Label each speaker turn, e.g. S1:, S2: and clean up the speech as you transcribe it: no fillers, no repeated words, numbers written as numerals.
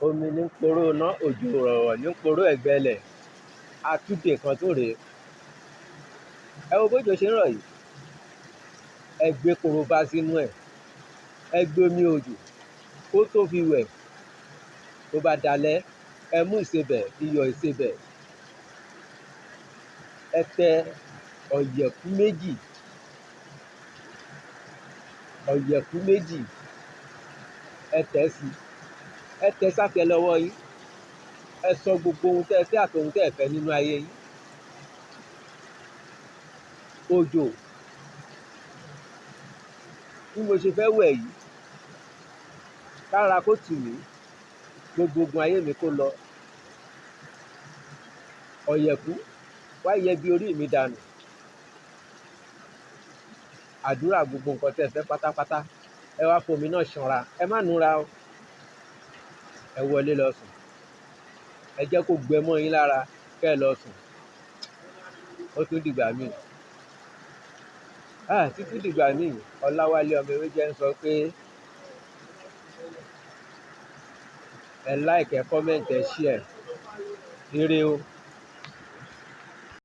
S1: Omi ní ń poró iná, òjò rọ̀rọ̀ ní ń poró ẹ̀gbẹ́lẹ̀. Atúdè kan tó rèé. Ẹ wo bójò ṣe ń rọ̀ yìí. Ẹ gbé korobá sínú ẹ̀. Ẹ gbé omi òjò kó tó fi wẹ̀. Tó bá dalẹ́, ẹ mú ìsebẹ̀, iyọ̀ ìsebẹ̀. Ẹ tẹ ọ̀yẹ̀kú méjì. Ọ̀yẹ̀kú méjì. Ẹ tẹ̀ sí. Ẹ tẹ sákẹ́ lọ́wọ́ yín. Ẹ sọ gbogbo ohun tẹ́ ẹ fẹ́ àti ohun tẹ́ ẹ fẹ́ nínú ayé yín. Òjò bí mo ṣe fẹ́ wẹ̀ yìí, kára kó tù mí, gbogbo ogun ayé mi kó lọ. Ọ̀yẹ̀kú wá yẹgi orí mi dànù. Àdúrà gbogbo nǹkan tẹ́ ẹ fẹ́ pátápátá. Ẹ wá fomi náà ṣanra. Ẹ má nura o. Ẹ wọlé lọ sùn. Ẹ jẹ́ kó gbẹ mọ́ yín lára kẹ́ ẹ lọ sùn. Ó tún dìgbà míì. Títí dìgbà míì, Ọláwálé ọmọ Ewéjẹ ń sọ pé ẹ like, ẹ comment, ẹ share. Ire o.